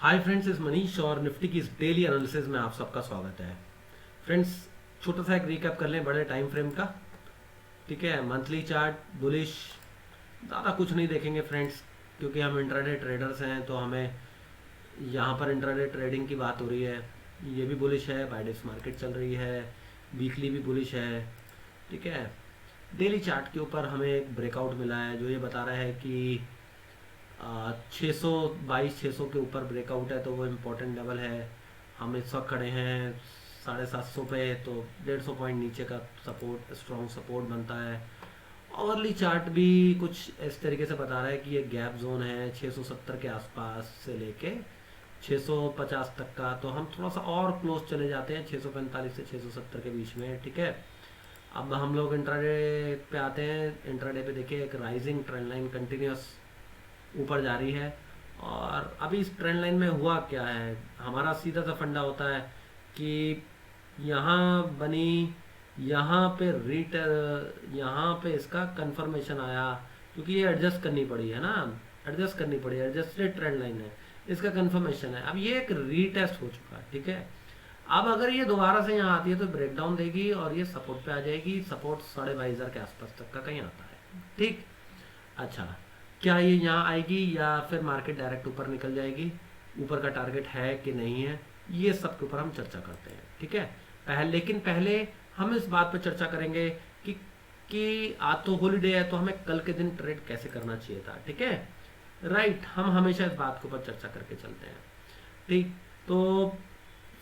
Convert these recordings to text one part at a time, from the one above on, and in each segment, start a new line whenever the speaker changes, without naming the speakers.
Hi friends, इस मनीष और Nifty की इस डेली एनालिसिस में आप सबका स्वागत है। फ्रेंड्स, छोटा सा एक रिकैप कर लें बड़े टाइम फ्रेम का। ठीक है, मंथली चार्ट बुलिश, ज़्यादा कुछ नहीं देखेंगे फ्रेंड्स, क्योंकि हम इंट्राडे ट्रेडर्स हैं तो हमें यहाँ पर इंट्राडे ट्रेडिंग की बात हो रही है। ये भी बुलिश है, बाइडेक्स मार्केट चल रही है, वीकली भी बुलिश है। ठीक है, डेली चार्ट के ऊपर हमें एक ब्रेकआउट मिला है जो ये बता रहा है कि 622 600 के ऊपर ब्रेकआउट है तो वो इम्पोर्टेंट लेवल है। हम इस वक्त खड़े हैं 750 पे, तो 150 पॉइंट नीचे का सपोर्ट, स्ट्रॉन्ग सपोर्ट बनता है। ओवरली चार्ट भी कुछ इस तरीके से बता रहा है कि ये गैप जोन है 670 के आसपास से लेके 650 तक का। तो हम थोड़ा सा और क्लोज चले जाते हैं 645 से 670 के बीच में। ठीक है, अब हम लोग इंट्राडे पे आते हैं। इंट्राडे पे देखिए एक राइजिंग ट्रेंड लाइन कंटिन्यूस ऊपर जा रही है। और अभी इस ट्रेंड लाइन में हुआ क्या है, हमारा सीधा सा फंडा होता है कि यहाँ बनी, यहाँ पे रीट, यहाँ पे इसका कंफर्मेशन आया, क्योंकि ये एडजस्ट करनी पड़ी है ना, एडजस्ट करनी पड़ी, एडजस्टेड ट्रेंड लाइन है, इसका कंफर्मेशन है। अब ये एक रीटेस्ट हो चुका है। ठीक है, अब अगर ये दोबारा से यहाँ आती है तो ब्रेकडाउन देगी और ये सपोर्ट पे आ जाएगी। सपोर्ट 22,500 के आसपास तक का कहीं आता है। ठीक, अच्छा, क्या ये यहाँ आएगी या फिर मार्केट डायरेक्ट ऊपर निकल जाएगी, ऊपर का टारगेट है कि नहीं है, ये सब के ऊपर हम चर्चा करते हैं। ठीक है, लेकिन पहले हम इस बात पर चर्चा करेंगे कि आज तो हॉलीडे है तो हमें कल के दिन ट्रेड कैसे करना चाहिए था। ठीक है, राइट, हम हमेशा इस बात के ऊपर चर्चा करके चलते हैं। ठीक, तो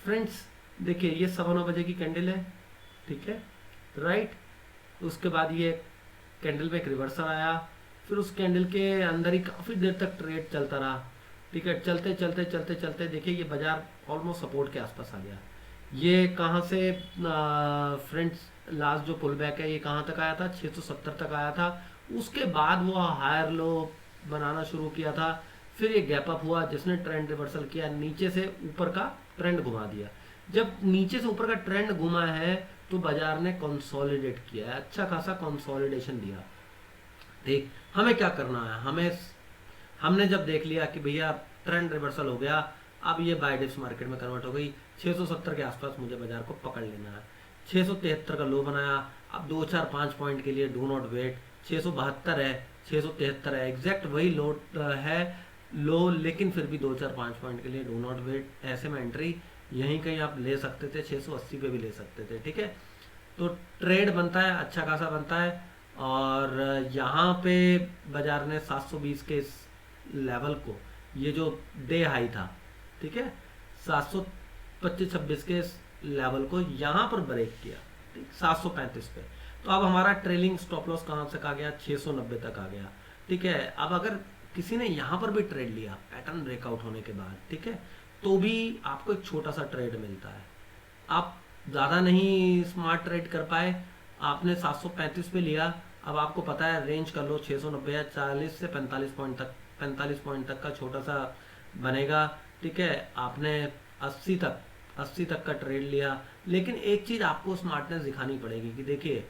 फ्रेंड्स देखिए, ये 9:15 की कैंडल है। ठीक है, राइट, उसके बाद ये कैंडल में एक रिवर्सल आया, फिर उस कैंडल के अंदर ही काफ़ी देर तक ट्रेड चलता रहा। ठीक है, चलते चलते चलते चलते देखिए ये बाजार ऑलमोस्ट सपोर्ट के आसपास आ गया। ये कहाँ से फ्रेंड्स, लास्ट जो पुल बैक है ये कहाँ तक आया था, 670 तक आया था। उसके बाद वो हायर लो बनाना शुरू किया था, फिर ये गैप अप हुआ जिसने ट्रेंड रिवर्सल किया, नीचे से ऊपर का ट्रेंड घुमा दिया। जब नीचे से ऊपर का ट्रेंड घुमा है तो बाजार ने कंसोलिडेट किया है, अच्छा खासा कंसोलिडेशन दिया। ठीक, हमें क्या करना है, हमने जब देख लिया कि भैया ट्रेंड रिवर्सल हो गया, अब ये बाय डिप्स मार्केट में कन्वर्ट हो गई, 670 के आसपास मुझे बाजार को पकड़ लेना है। 673 का लो बनाया, अब 2-4-5 पॉइंट के लिए डू नॉट वेट। 672 है, 673 है, एग्जैक्ट वही लो है लो, लेकिन फिर भी 2-4-5 पॉइंट के लिए डू नॉट वेट। ऐसे में एंट्री यहीं कहीं आप ले सकते थे, 680 पे भी ले सकते थे। ठीक है, तो ट्रेड बनता है, अच्छा खासा बनता है। और यहाँ पे बाजार ने 720 के इस लेवल को, ये जो डे हाई था, ठीक है, 725-26 के इस लेवल को यहाँ पर ब्रेक किया। ठीक, 735 पे। तो अब हमारा ट्रेलिंग स्टॉप लॉस कहाँ तक आ गया, 690 तक आ गया। ठीक है, अब अगर किसी ने यहाँ पर भी ट्रेड लिया पैटर्न ब्रेकआउट होने के बाद, ठीक है, तो भी आपको एक छोटा सा ट्रेड मिलता है। आप ज़्यादा नहीं स्मार्ट ट्रेड कर पाए, आपने 735 पे लिया, अब आपको पता है रेंज कर लो 690 या 40 से 45 पॉइंट तक, 45 पॉइंट तक का छोटा सा बनेगा। ठीक है, आपने 80 तक का ट्रेड लिया, लेकिन एक चीज़ आपको स्मार्टनेस दिखानी पड़ेगी कि देखिए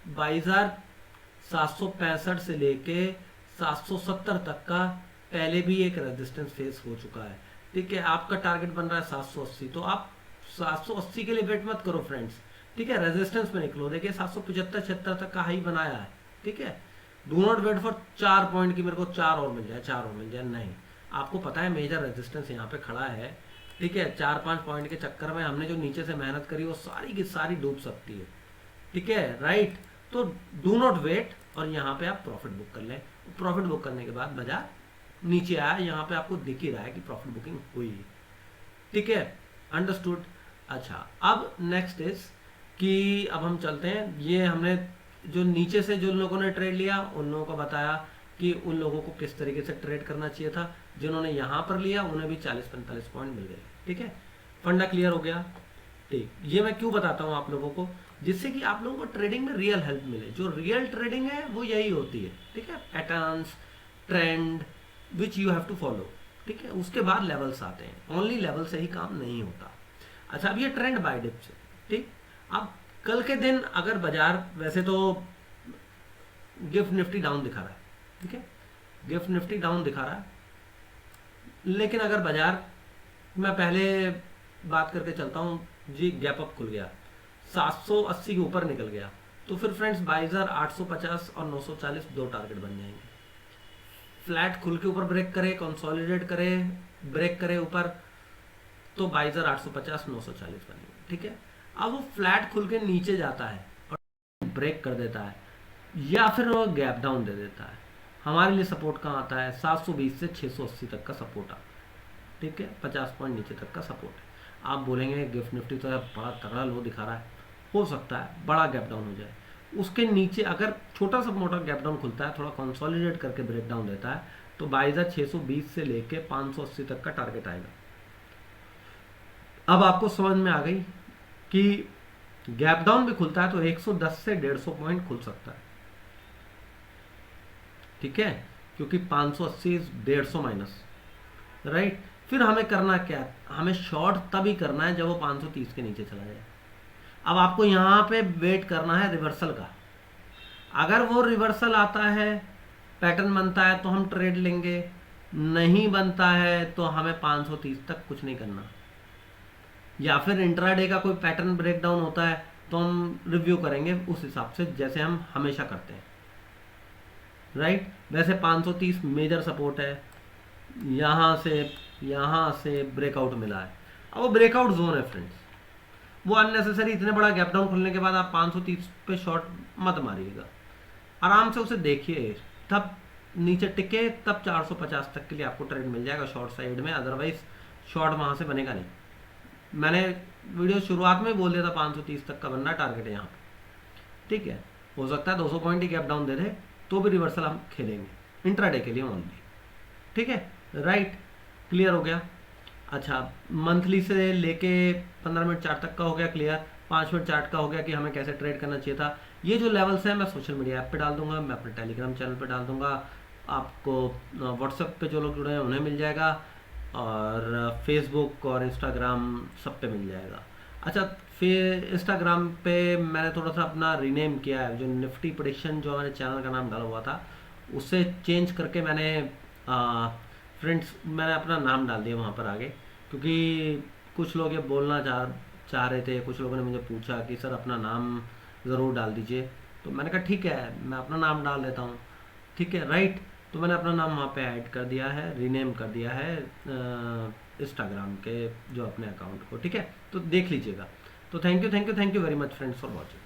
22,765 से लेके 770 तक का पहले भी एक रेजिस्टेंस फेस हो चुका है। ठीक है, आपका टारगेट बन रहा है 780, तो आप 780 के लिए वेट मत करो फ्रेंड्स। ठीक है, रेजिस्टेंस में निकलो, देखिए 775-76 तक का हाई बनाया है। ठीक है, do not wait for 4 point की मेरे को 4 और मिल जाए, 4 और मिल जाए, नहीं, आपको पता है मेजर रेजिस्टेंस यहाँ पे खड़ा है। ठीक है, 4-5 पॉइंट के चक्कर में हमने जो नीचे से मेहनत करी वो सारी की सारी डूब सकती है। ठीक है, राइट, तो डू नॉट वेट और यहाँ पे आप प्रॉफिट बुक कर लें। प्रॉफिट बुक करने के बाद बाजार नीचे आया, यहाँ पे आपको दिख ही रहा है कि प्रॉफिट बुकिंग हुई। ठीक है, अंडरस्टूड। अच्छा, अब नेक्स्ट इज कि अब हम चलते हैं, ये हमने जो नीचे से जो लोगों ने ट्रेड लिया उन लोगों को बताया कि उन लोगों को किस तरीके से ट्रेड करना चाहिए था। जिन्होंने यहाँ पर लिया उन्हें भी 40-45 पॉइंट मिल गए। ठीक है, फंडा क्लियर हो गया। ठीक, ये मैं क्यों बताता हूँ आप लोगों को, जिससे कि आप लोगों को ट्रेडिंग में रियल हेल्प मिले। जो रियल ट्रेडिंग है वो यही होती है। ठीक है, patterns, trend which you have to follow. ठीक है, उसके बाद लेवल्स आते हैं, ओनली लेवल से ही काम नहीं होता। अच्छा, अब ये ट्रेंड बाय डिप्स है। ठीक, अब कल के दिन अगर बाजार, वैसे तो गिफ्ट निफ्टी डाउन दिखा रहा है। ठीक है, गिफ्ट निफ्टी डाउन दिखा रहा है, लेकिन अगर बाजार, मैं पहले बात करके चलता हूँ जी, गैप अप खुल गया 780 के ऊपर निकल गया, तो फिर फ्रेंड्स बाइजर 850 और 940 दो टारगेट बन जाएंगे। फ्लैट खुल के ऊपर ब्रेक करे, कंसोलिडेट करे, ब्रेक करे ऊपर, तो बाइजर 850 940 बनेंगे, ठीक है। अब वो फ्लैट खुल के नीचे जाता है और ब्रेक कर देता है, या फिर वो गैप डाउन दे देता है, हमारे लिए सपोर्ट कहाँ आता है, 720 से 680 तक का सपोर्ट आता है, ठीक है। 50 पॉइंट नीचे तक का सपोर्ट है। आप बोलेंगे गिफ्ट निफ्टी तो यार बड़ा तगड़ा लो दिखा रहा है, हो सकता है बड़ा गैप डाउन हो जाए, उसके नीचे अगर छोटा सा मोटा गैप डाउन खुलता है, थोड़ा कंसोलिडेट करके ब्रेक डाउन देता है, तो बाइजर 620 से लेके 580 तक का टारगेट आएगा। अब आपको समझ में आ गई कि गैप डाउन भी खुलता है तो 110 से 150 पॉइंट खुल सकता है, ठीक है, क्योंकि 580 150 माइनस, राइट। फिर हमें करना क्या है, हमें शॉर्ट तभी करना है जब वो 530 के नीचे चला जाए। अब आपको यहाँ पे वेट करना है रिवर्सल का, अगर वो रिवर्सल आता है, पैटर्न बनता है तो हम ट्रेड लेंगे, नहीं बनता है तो हमें 530 तक कुछ नहीं करना, या फिर इंट्राडे का कोई पैटर्न ब्रेकडाउन होता है तो हम रिव्यू करेंगे उस हिसाब से जैसे हम हमेशा करते हैं, राइट। वैसे 530 मेजर सपोर्ट है, यहाँ से ब्रेकआउट मिला है, अब वो ब्रेकआउट जोन है फ्रेंड्स, वो अननेसेसरी इतने बड़ा गैप डाउन खुलने के बाद आप 530 पे शॉर्ट मत मारिएगा, आराम से उसे देखिए, तब नीचे टिके तब 450 तक के लिए आपको ट्रेड मिल जाएगा शॉर्ट साइड में, अदरवाइज शॉर्ट वहाँ से बनेगा नहीं। मैंने वीडियो शुरुआत में बोल दिया था 530 तक का बनना टारगेट है यहाँ पे, ठीक है। हो सकता है 200 पॉइंट ही गैप डाउन दे दे तो भी रिवर्सल हम खेलेंगे इंट्राडे के लिए ओनली, ठीक है, राइट। क्लियर हो गया। अच्छा, मंथली से लेके 15 मिनट चार्ट तक का हो गया क्लियर, 5 मिनट चार्ट का हो गया कि हमें कैसे ट्रेड करना चाहिए था। ये जो लेवल्स हैं मैं सोशल मीडिया ऐप पे डाल दूंगा, मैं अपने टेलीग्राम चैनल पे डाल दूंगा, आपको व्हाट्सएप पे जो लोग जुड़े हैं उन्हें मिल जाएगा, और फेसबुक और इंस्टाग्राम सब पे मिल जाएगा। अच्छा, फिर इंस्टाग्राम पे मैंने थोड़ा सा अपना रीनेम किया है, जो निफ्टी प्रेडिक्शन जो मैंने चैनल का नाम डाला हुआ था उससे चेंज करके मैंने फ्रेंड्स मैंने अपना नाम डाल दिया वहाँ पर आगे, क्योंकि कुछ लोग ये बोलना चाह रहे थे, कुछ लोगों ने मुझे पूछा कि सर अपना नाम ज़रूर डाल दीजिए, तो मैंने कहा ठीक है मैं अपना नाम डाल देता हूँ, ठीक है, राइट। तो मैंने अपना नाम वहाँ पे ऐड कर दिया है, रीनेम कर दिया है इंस्टाग्राम के जो अपने अकाउंट को, ठीक है, तो देख लीजिएगा। तो thank you very much friends for watching.